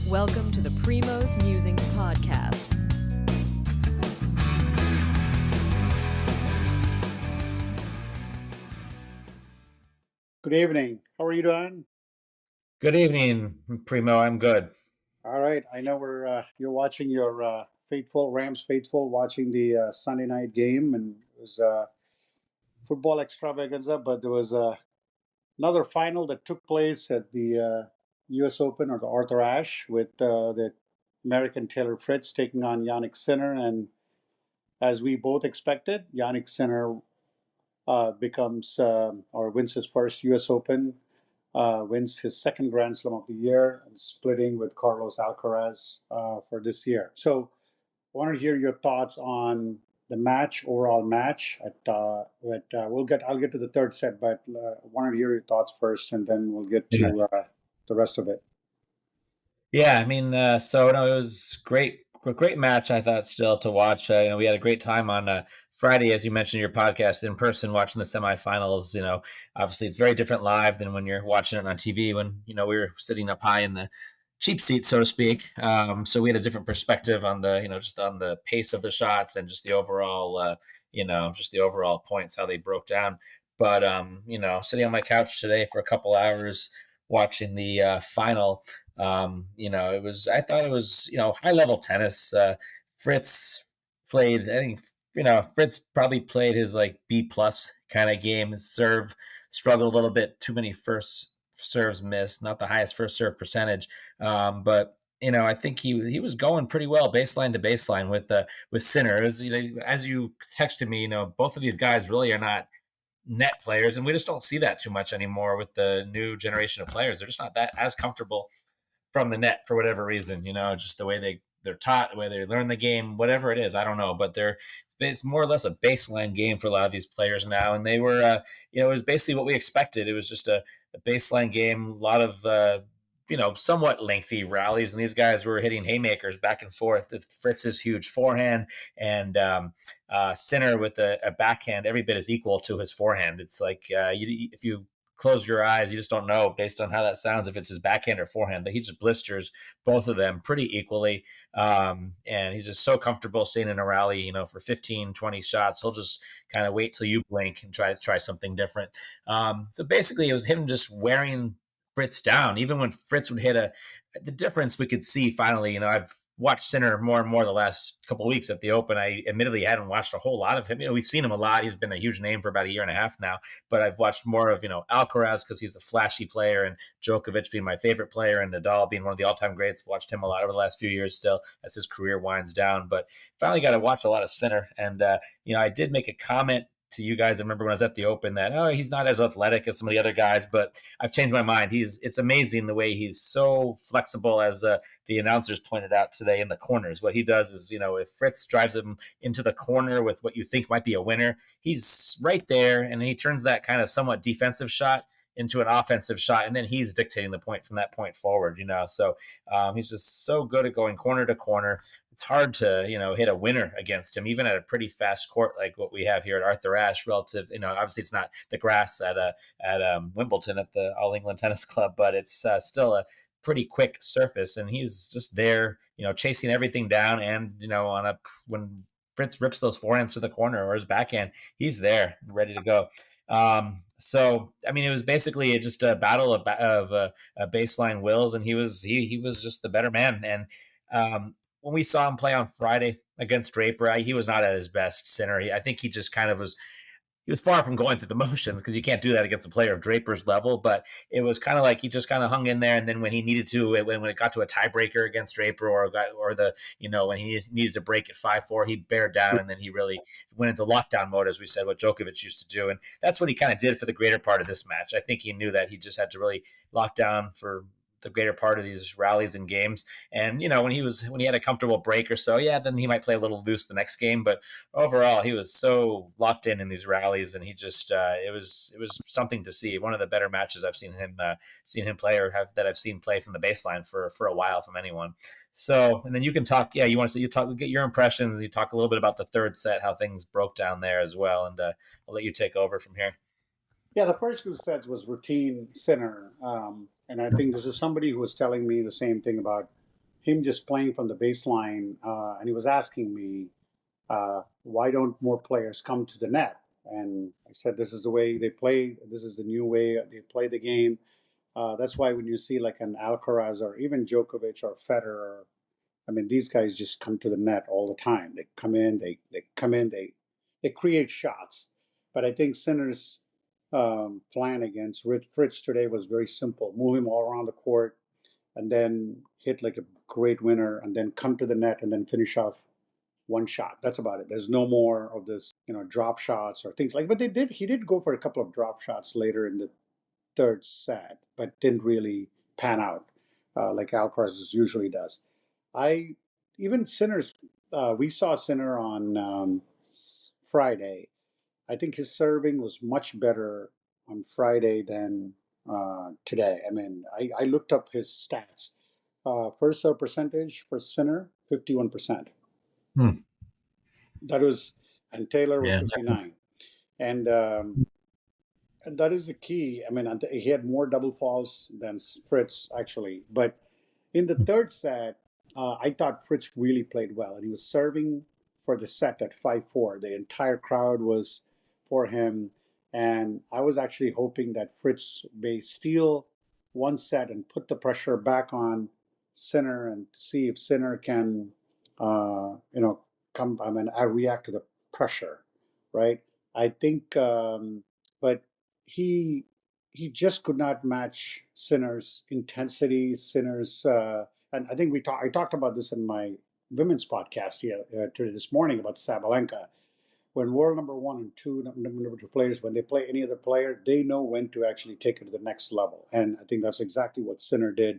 Welcome to the Primo's Musings podcast. Good evening. How are you doing? Good evening, Primo. I'm good. All right. I know you're watching your Rams faithful watching the Sunday night game, and it was football extravaganza. But there was another final that took place at the U.S. Open or the Arthur Ashe with the American Taylor Fritz taking on Jannik Sinner, and as we both expected, Jannik Sinner becomes or wins his first U.S. Open. Wins his second Grand Slam of the year and splitting with Carlos Alcaraz for this year. So I want to hear your thoughts on the overall match. I'll get to the third set, but I want to hear your thoughts first, and then we'll get to the rest of it. Yeah, I mean, it was great, a great match. I thought still to watch. We had a great time on Friday, as you mentioned in your podcast, in person watching the semifinals. Obviously it's very different live than when you're watching it on TV. When we were sitting up high in the cheap seat, so to speak. So we had a different perspective on the just on the pace of the shots and just the overall just the overall points, how they broke down. But sitting on my couch today for a couple hours watching the final. I thought it was high level tennis. Fritz played, I think, Fritz probably played his like B plus kind of game. His serve struggled a little bit, too many first serves missed, not the highest first serve percentage. But I think he was going pretty well baseline to baseline with Sinner. As you texted me, both of these guys really are not net players, and we just don't see that too much anymore with the new generation of players. They're just not that as comfortable from the net for whatever reason, just the way they're taught, the way they learn the game, whatever it is, I don't know, but it's more or less a baseline game for a lot of these players now. And they were, it was basically what we expected. It was just a baseline game, a lot of, somewhat lengthy rallies, and these guys were hitting haymakers back and forth. Fritz's huge forehand and Sinner with a backhand every bit as equal to his forehand. It's like if you close your eyes, you just don't know based on how that sounds if it's his backhand or forehand. But he just blisters both of them pretty equally, and he's just so comfortable staying in a rally for 15 20 shots. He'll just kind of wait till you blink and try something different. So basically it was him just wearing Fritz down. Even when Fritz would hit the difference we could see finally, I've watched Sinner more and more the last couple of weeks at the Open. I admittedly hadn't watched a whole lot of him. We've seen him a lot. He's been a huge name for about a year and a half now, but I've watched more of, Alcaraz because he's a flashy player, and Djokovic being my favorite player, and Nadal being one of the all-time greats. Watched him a lot over the last few years still as his career winds down, but finally got to watch a lot of Sinner. And, I did make a comment to you guys. I remember when I was at the Open that, he's not as athletic as some of the other guys, but I've changed my mind. It's amazing the way he's so flexible, as the announcers pointed out today in the corners. What he does is, if Fritz drives him into the corner with what you think might be a winner, he's right there, and he turns that kind of somewhat defensive shot into an offensive shot, and then he's dictating the point from that point forward, So he's just so good at going corner to corner. It's hard to, hit a winner against him, even at a pretty fast court like what we have here at Arthur Ashe. Relative, obviously it's not the grass at Wimbledon at the All England Tennis Club, but it's still a pretty quick surface, and he's just there, chasing everything down. And when Fritz rips those forehands to the corner or his backhand, he's there, ready to go. So, I mean, it was basically just a battle of baseline wills, and he was just the better man. And when we saw him play on Friday against Draper, he was not at his best. Sinner. I think he just kind of was. He was far from going through the motions, because you can't do that against a player of Draper's level. But it was kind of like he just kind of hung in there, and then when he needed to, when it got to a tiebreaker against Draper, when he needed to break at 5-4, he bared down, and then he really went into lockdown mode, as we said, what Djokovic used to do, and that's what he kind of did for the greater part of this match. I think he knew that he just had to really lock down for the greater part of these rallies and games. And when he had a comfortable break or so, then he might play a little loose the next game. But overall, he was so locked in these rallies, and he just it was something to see. One of the better matches I've seen him play, or that I've seen play from the baseline for a while from anyone. So, and then you can talk. Yeah, get your impressions. You talk a little bit about the third set, how things broke down there as well, and I'll let you take over from here. Yeah, the first two sets was routine Sinner. And I think this is somebody who was telling me the same thing about him just playing from the baseline, and he was asking me, why don't more players come to the net? And I said, this is the way they play. This is the new way they play the game. That's why when you see like an Alcaraz or even Djokovic or Federer, I mean, these guys just come to the net all the time. They come in, they come in, they create shots. But I think Sinner's plan against Fritz today was very simple: move him all around the court, and then hit like a great winner, and then come to the net and then finish off one shot. That's about it. There's no more of this, drop shots or things like. But he did go for a couple of drop shots later in the third set, but didn't really pan out like Alcaraz usually does. I even Sinner's. We saw Sinner on Friday. I think his serving was much better on Friday than today. I mean, I looked up his stats. First serve percentage for Sinner, 51%. Hmm. That was, and Taylor was Yeah. 59. And that is the key. I mean, he had more double faults than Fritz actually. But in the third set, I thought Fritz really played well, and he was serving for the set at 5-4. The entire crowd was for him, and I was actually hoping that Fritz may steal one set and put the pressure back on Sinner and see if Sinner can, come. I mean, I react to the pressure, right? I think, but he he just could not match Sinner's intensity, Sinner's, and I think I talked about this in my women's podcast here this morning about Sabalenka. When world number one and number two players, when they play any other player, they know when to actually take it to the next level, and I think that's exactly what Sinner did.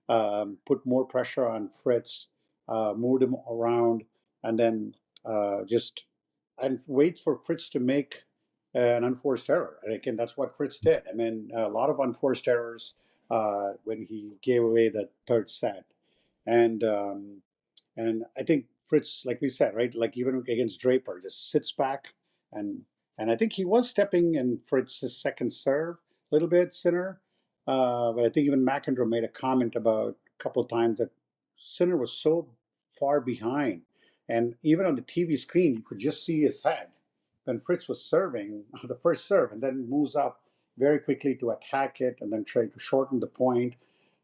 Put more pressure on Fritz, moved him around, and then just and wait for Fritz to make an unforced error. And again, that's what Fritz did. I mean, a lot of unforced errors when he gave away the third set, and I think Fritz, like we said, right, like even against Draper, just sits back and I think he was stepping in Fritz's second serve a little bit, Sinner. But I think even McEnroe made a comment about a couple of times that Sinner was so far behind, and even on the TV screen, you could just see his head when Fritz was serving the first serve, and then moves up very quickly to attack it, and then try to shorten the point.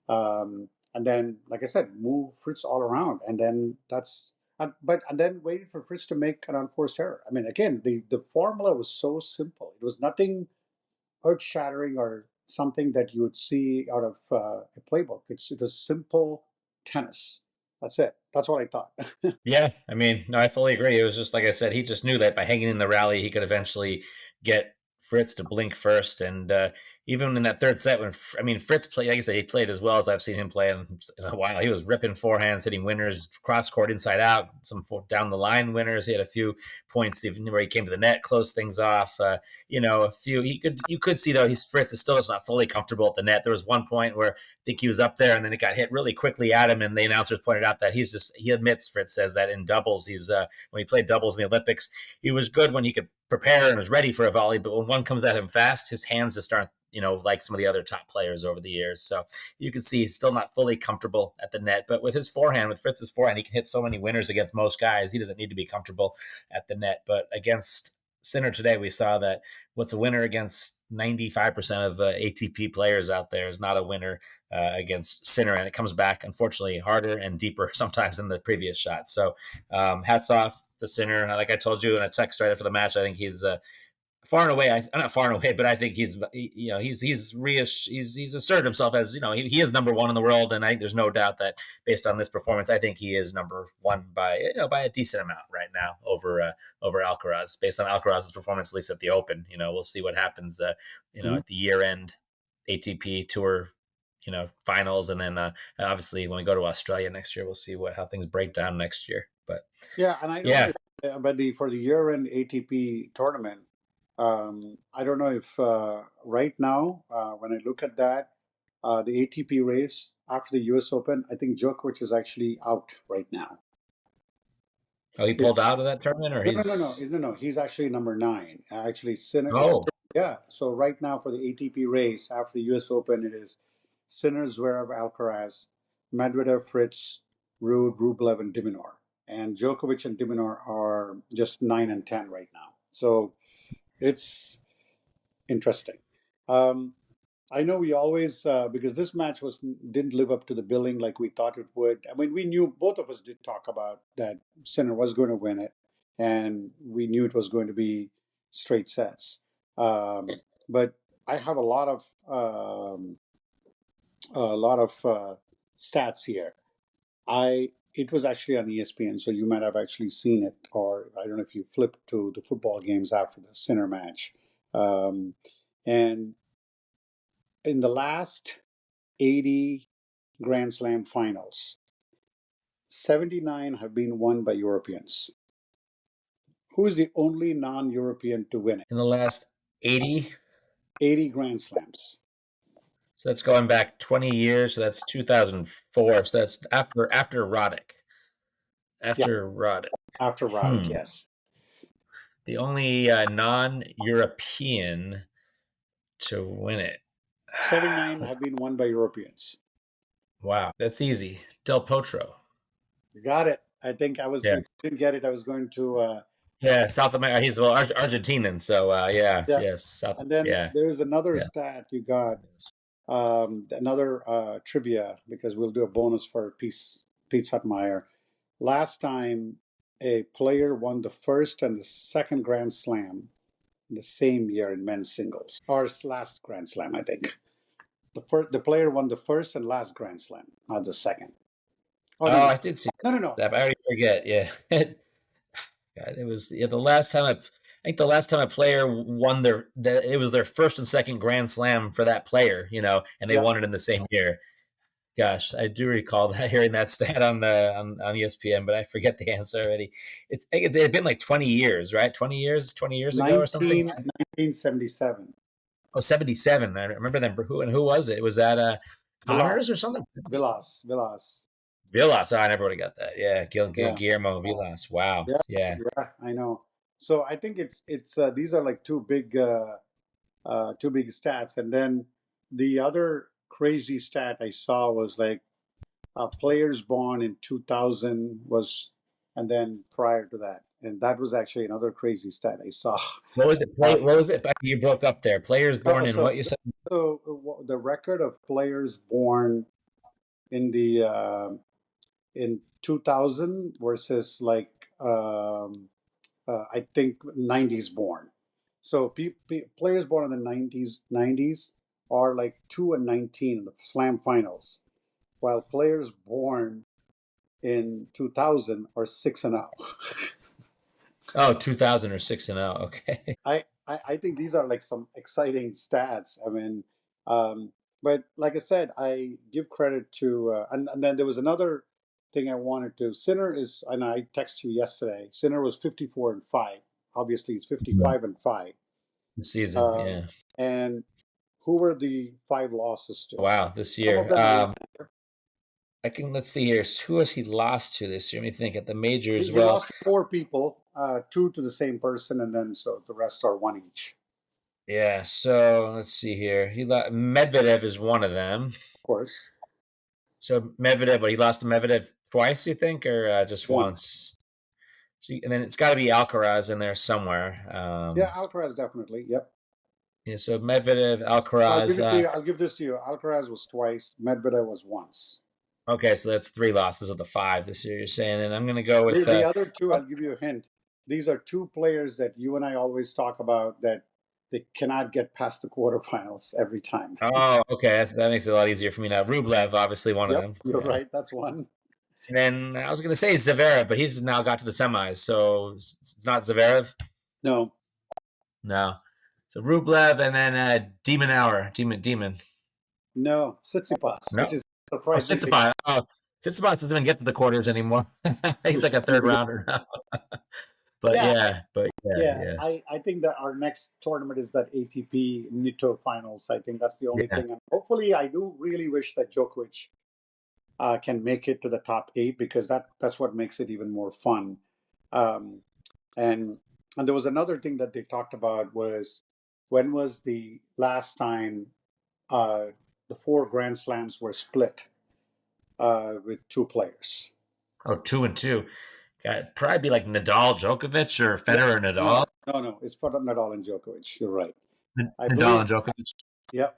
And then, like I said, move Fritz all around, and then and then waited for Fritz to make an unforced error. I mean, again, the formula was so simple. It was nothing earth shattering or something that you would see out of a playbook. It was simple tennis. That's it. That's what I thought. Yeah, I mean, no, I fully agree. It was just like I said, he just knew that by hanging in the rally, he could eventually get Fritz to blink first. And even in that third set, Fritz played, like I said, he played as well as I've seen him play in a while. He was ripping forehands, hitting winners, cross court, inside out, some down the line winners. He had a few points even where he came to the net, closed things off. A few. You could see though, Fritz is still just not fully comfortable at the net. There was one point where I think he was up there, and then it got hit really quickly at him, and the announcers pointed out that he admits, Fritz says that in doubles, he's when he played doubles in the Olympics, he was good when he could prepare and was ready for a volley, but when one comes at him fast, his hands just aren't, like some of the other top players over the years. So you can see he's still not fully comfortable at the net, but with Fritz's forehand, he can hit so many winners against most guys. He doesn't need to be comfortable at the net, but against Sinner today, we saw that what's a winner against 95% of ATP players out there is not a winner against Sinner, and it comes back, unfortunately, harder and deeper sometimes than the previous shot. So hats off to Sinner. Like I told you in a text right after the match, I think he's far and away, not far and away, but I think he's asserted himself as, he is number one in the world, and there's no doubt that based on this performance, I think he is number one by a decent amount right now over Alcaraz, based on Alcaraz's performance, at least at the Open. We'll see what happens, at the year end ATP Tour, finals, and then obviously when we go to Australia next year, we'll see how things break down next year. But yeah, and I know but for the year-end ATP tournament, I don't know if right now, when I look at that, the ATP race after the US Open, I think Djokovic is actually out right now. Oh, he pulled out of that tournament, or no. He's actually number 9. Actually, Sinner. Oh, Yeah. So right now for the ATP race after the US Open, it is Sinner, Zverev, Alcaraz, Medvedev, Fritz, Ruud, Rublev, and de Minaur. And Djokovic and de Minaur are just 9 and 10 right now. So it's interesting. Um, I know we always because this match didn't live up to the billing like we thought it would. I mean, we knew both of us did talk about that Sinner was going to win it, and we knew it was going to be straight sets. But I have a lot of stats here. It was actually on ESPN, so you might have actually seen it, or I don't know if you flipped to the football games after the Sinner match. And in the last 80 Grand Slam finals, 79 have been won by Europeans. Who is the only non-European to win it? In the last 80? 80 Grand Slams. So that's going back 20 years. So that's 2004. So that's after Roddick. After Roddick. After Roddick, yes. The only non-European to win it. 79 have been won by Europeans. Wow, that's easy. Del Potro. You got it. I think I was. Yeah. If you didn't get it, I was going to. South America. He's Argentinian. So yes. South. And then there's another stat you got. Another trivia, because we'll do a bonus for Pete Sutmeyer. Last time a player won the first and the second Grand Slam in the same year in men's singles, or last Grand Slam, I think. The player won the first and last Grand Slam, not the second. Oh, no. I did see. No. That. I already forget. Yeah. God, it was the last time I think the last time a player won it was their first and second Grand Slam for that player, and they won it in the same year. Gosh, I do recall hearing that stat on ESPN, but I forget the answer already. It had been like 20 years, right? 20 years ago or something. 1977. Oh, 77. I remember them. Who was it? Was that Connors or something? Vilas. Oh, I never would have got that. Yeah, Guillermo Vilas. Wow. Yeah, I know. So I think it's these are like two big stats, and then the other crazy stat I saw was like players born in 2000 and then prior to that, and that was actually another crazy stat I saw. What was it? What was it? You broke up there. Players born in what you said? So the record of players born in the in 2000 versus like I think 90s born. So players born in the 90s are like 2 and 19 in the Slam finals, while players born in 2000 are 6 and 0. Oh, 2000 or 6 and 0. Okay. I think these are like some exciting stats. I mean, but like I said, I give credit to and then there was another thing I wanted to. Sinner is, and I texted you yesterday. Sinner was 54 and 5. Obviously, it's 55 and 5 this season. And who were the 5 losses to? Wow, this year. Let's see here. Who has he lost to this year? Let me think. At the majors, he lost to 4 people, 2 to the same person, and then so the rest are 1 each. Yeah. So let's see here. Medvedev is one of them, of course. So Medvedev, he lost to Medvedev twice, you think, or just once? So, and then it's got to be Alcaraz in there somewhere. Alcaraz definitely. Yep. Yeah. So Medvedev, Alcaraz. I'll give this to you. Alcaraz was twice. Medvedev was once. Okay, so that's 3 losses of the 5 this year. You're saying, and I'm going to go with the other 2. I'll give you a hint. These are 2 players that you and I always talk about that they cannot get past the quarterfinals every time. Oh, okay. That makes it a lot easier for me now. Rublev, obviously, one of them. You're right. That's one. And then I was going to say Zverev, but he's now got to the semis, so it's not Zverev? No. So Rublev and then Demon. No, Tsitsipas, which is surprising. Tsitsipas doesn't even get to the quarters anymore. He's like a third rounder now. But yeah. I think that our next tournament is that ATP Nitto finals. I think that's the only thing. And hopefully, I do really wish that Djokovic can make it to the top 8, because that's what makes it even more fun. And there was another thing that they talked about was, when was the last time the 4 Grand Slams were split with 2 players? Oh, 2-2. Got probably be like Nadal, Djokovic, or Federer, Nadal. No. It's for Nadal and Djokovic. You're right. I Nadal believe. and Djokovic. Yep.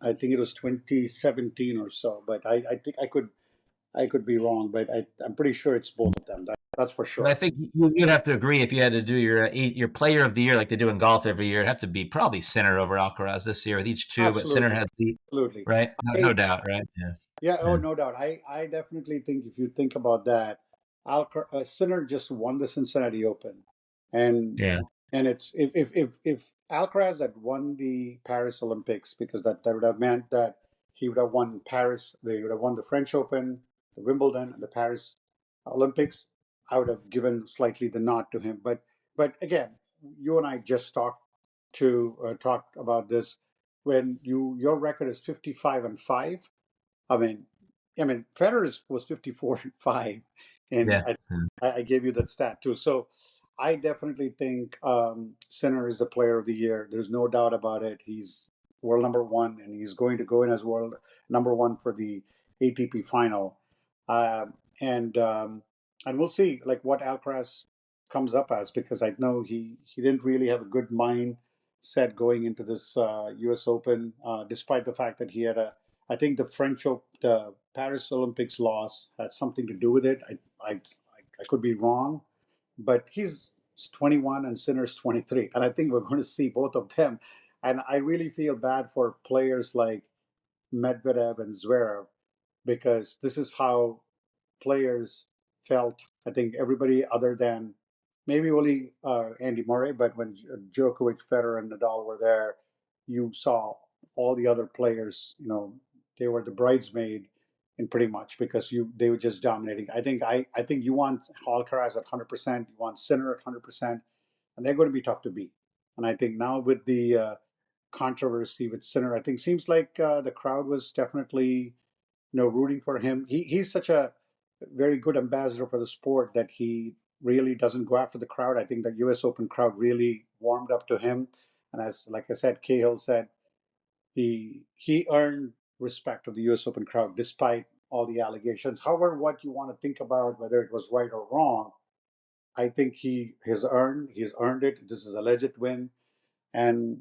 I think it was 2017 or so, but I think I could be wrong, but I'm pretty sure it's both of them. That's for And I sure. think you'd have to agree if you had to do your player of the year like they do in golf every year, it'd have to be probably Sinner over Alcaraz this year with each two, but Sinner Absolutely, has the absolutely. right, no I doubt, right? Yeah, Yeah, oh, yeah, no doubt. I definitely think if you think about that, Sinner just won the Cincinnati Open, and yeah. it's if Alcaraz had won the Paris Olympics, because that would have meant that he would have won Paris, they would have won the French Open, the Wimbledon, and the Paris Olympics. I would have given slightly the nod to him, but again, you and I just talked about this when your record is 55-5. I mean, Federer was 54-5, and Yeah, yeah. I gave you that stat too. So I definitely think Sinner is the player of the year. There's no doubt about it. He's world number one, and he's going to go in as world number one for the ATP final. Um, and and we'll see like what Alcaraz comes up as, because I know he didn't really have a good mindset going into this U.S. Open, despite the fact that he had a I think the Paris Olympics loss had something to do with it. I could be wrong, but he's 21 and Sinner's 23, and I think we're going to see both of them. And I really feel bad for players like Medvedev and Zverev, because this is how players felt. I think everybody other than maybe only Andy Murray, but when Djokovic, Federer, and Nadal were there, you saw all the other players. They were the bridesmaid in pretty much, because they were just dominating. I think you want Alcaraz at 100%, you want Sinner at 100%, and they're going to be tough to beat. And I think now with the controversy with Sinner, I think seems like the crowd was definitely rooting for him. He's such a very good ambassador for the sport that he really doesn't go after the crowd. I think the U.S. Open crowd really warmed up to him, and as like I said, Cahill said, he earned respect of the U.S. Open crowd despite all the allegations. However, what you want to think about whether it was right or wrong, I think he's earned it. This is a legit win, and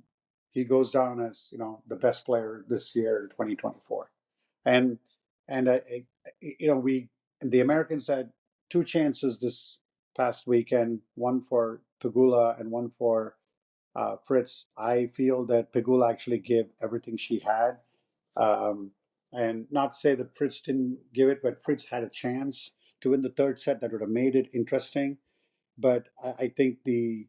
he goes down as the best player this year in 2024. And we the Americans had two chances this past weekend, one for Pegula and one for Fritz. I feel that Pegula actually gave everything she had, um, and not to say that Fritz didn't give it, but Fritz had a chance to win the third set that would have made it interesting. But I think the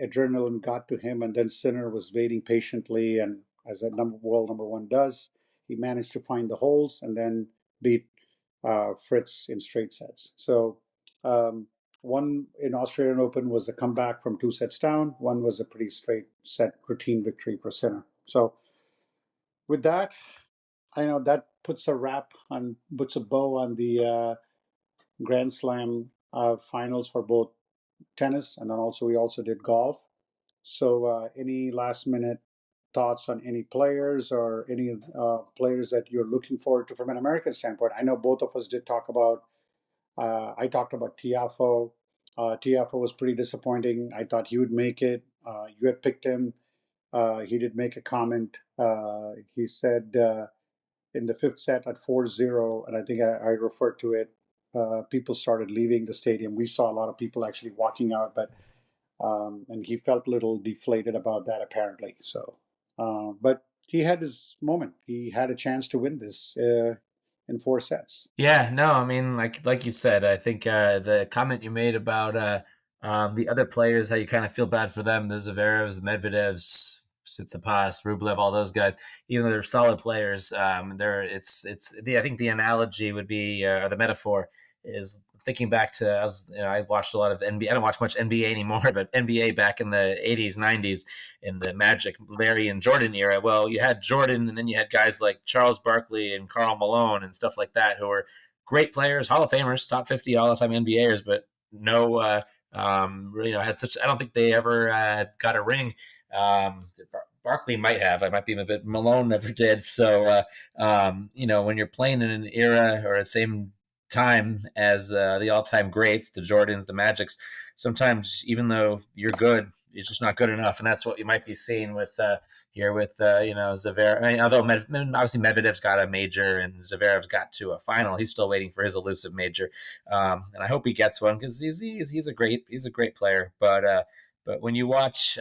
adrenaline got to him, and then Sinner was waiting patiently, and as a world number one does, he managed to find the holes and then beat Fritz in straight sets. So one in Australian Open was a comeback from two sets down. One was a pretty straight set routine victory for Sinner. So with that, I know that puts a bow on the Grand Slam finals for both tennis, and then we also did golf. So, any last minute thoughts on any players or any players that you're looking forward to from an American standpoint? I know both of us did talk about. I talked about Tiafo. Tiafo was pretty disappointing. I thought he would make it. You had picked him. He did make a comment. He said in the fifth set at 4-0, and I think I referred to it. People started leaving the stadium. We saw a lot of people actually walking out, but and he felt a little deflated about that apparently. So, but he had his moment. He had a chance to win this in four sets. Yeah, no, I mean, like you said, I think the comment you made about the other players, how you kind of feel bad for them, the Zverevs, the Medvedevs, Tsitsipas, Rublev, all those guys, even though they're solid players, I think the analogy would be, or the metaphor is thinking back to, I watched a lot of NBA. I don't watch much NBA anymore, but NBA back in the 80s, 90s, in the Magic, Larry, and Jordan era. Well, you had Jordan, and then you had guys like Charles Barkley and Karl Malone and stuff like that, who were great players, Hall of Famers, top 50 all-time NBAers, but no, had such. I don't think they ever got a ring. Barkley might have. I might be a bit. Malone never did. So, when you're playing in an era or the same time as the all-time greats, the Jordans, the Magics. Sometimes, even though you're good, it's just not good enough, and that's what you might be seeing with here with Zverev. I mean, although obviously Medvedev's got a major and Zverev's got to a final, he's still waiting for his elusive major, and I hope he gets one because he's a great player. But when you watch,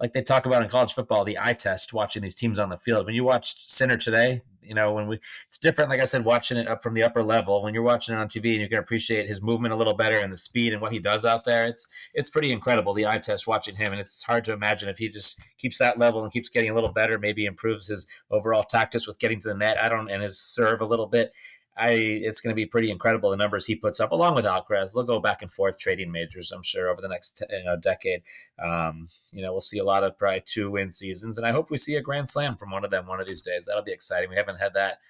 like they talk about in college football, the eye test, watching these teams on the field. When you watched Sinner today, it's different. Like I said, watching it up from the upper level. When you're watching it on TV and you can appreciate his movement a little better and the speed and what he does out there, it's pretty incredible. The eye test watching him, and it's hard to imagine if he just keeps that level and keeps getting a little better, maybe improves his overall tactics with getting to the net. And his serve a little bit. It's going to be pretty incredible, the numbers he puts up, along with Alcaraz. They'll go back and forth trading majors, I'm sure, over the next decade. We'll see a lot of probably 2-win seasons, and I hope we see a Grand Slam from one of them one of these days. That'll be exciting. We haven't had that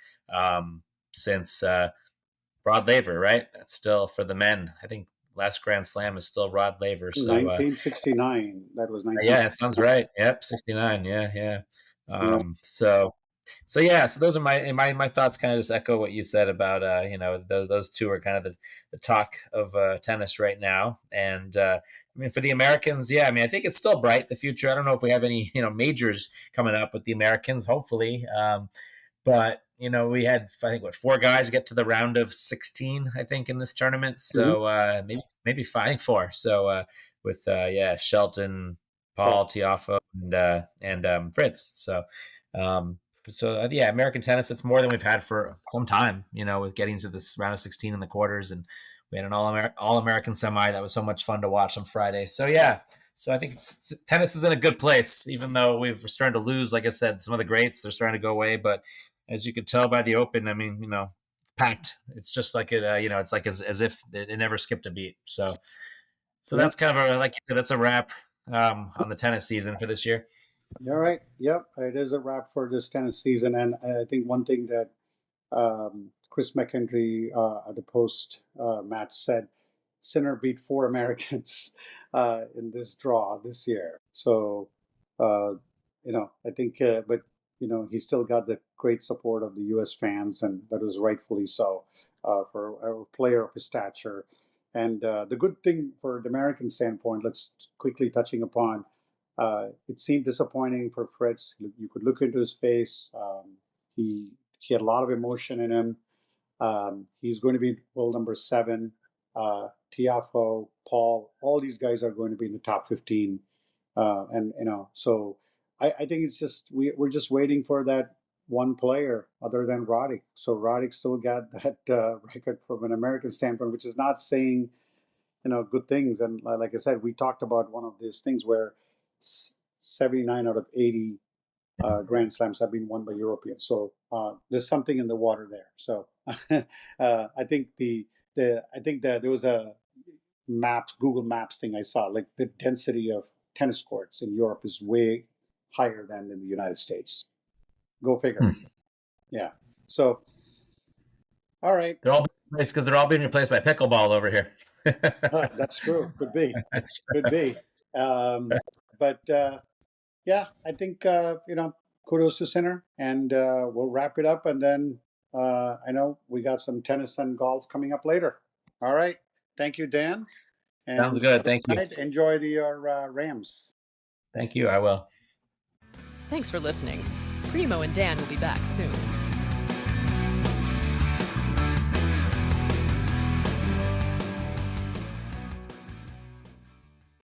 since Rod Laver, right? That's still for the men. I think last Grand Slam is still Rod Laver. So 1969. That was 1969. Yeah, it sounds right. Yep, 69. Yeah. So those are my thoughts. Kind of just echo what you said about those two are kind of the talk of tennis right now. And for the Americans, I think it's still bright, the future. I don't know if we have any majors coming up with the Americans, hopefully. But we had, I think, 4 guys get to the round of 16, I think, in this tournament. So maybe 5, I think 4. So with Shelton, Paul, Tiafoe, and Fritz. So American tennis, it's more than we've had for some time, with getting to this round of 16 in the quarters, and we had an all-American semi that was so much fun to watch on Friday. So I think tennis is in a good place, even though we're starting to lose. Like I said, some of the greats, they're starting to go away, but as you could tell by the Open, packed. It's just like it's like as if it never skipped a beat. So that's kind of like you said, that's a wrap on the tennis season for this year. You're right. Yep, it is a wrap for this tennis season, and I think one thing that Chris McHenry at the post match said, Sinner beat 4 Americans in this draw this year. So I think, but he still got the great support of the U.S. fans, and that was rightfully so for a player of his stature. And the good thing for the American standpoint, let's quickly touching upon. It seemed disappointing for Fritz. You could look into his face. He had a lot of emotion in him. He's going to be world number 7. Tiafoe, Paul, all these guys are going to be in the top 15. So I think it's just we're just waiting for that one player other than Roddick. So Roddick still got that record from an American standpoint, which is not saying good things. And like I said, we talked about one of these things where 79 out of 80 Grand Slams have been won by Europeans. So there's something in the water there. So I think that there was a Google Maps thing I saw, like the density of tennis courts in Europe is way higher than in the United States. Go figure. Yeah. So, all right. They're all being replaced because they're all being replaced by pickleball over here. That's true. Could be. Could be. But I think kudos to Sinner, and we'll wrap it up. And then I know we got some tennis and golf coming up later. All right. Thank you, Dan. And sounds good. Thank you. Enjoy your Rams. Thank you. I will. Thanks for listening. Primo and Dan will be back soon.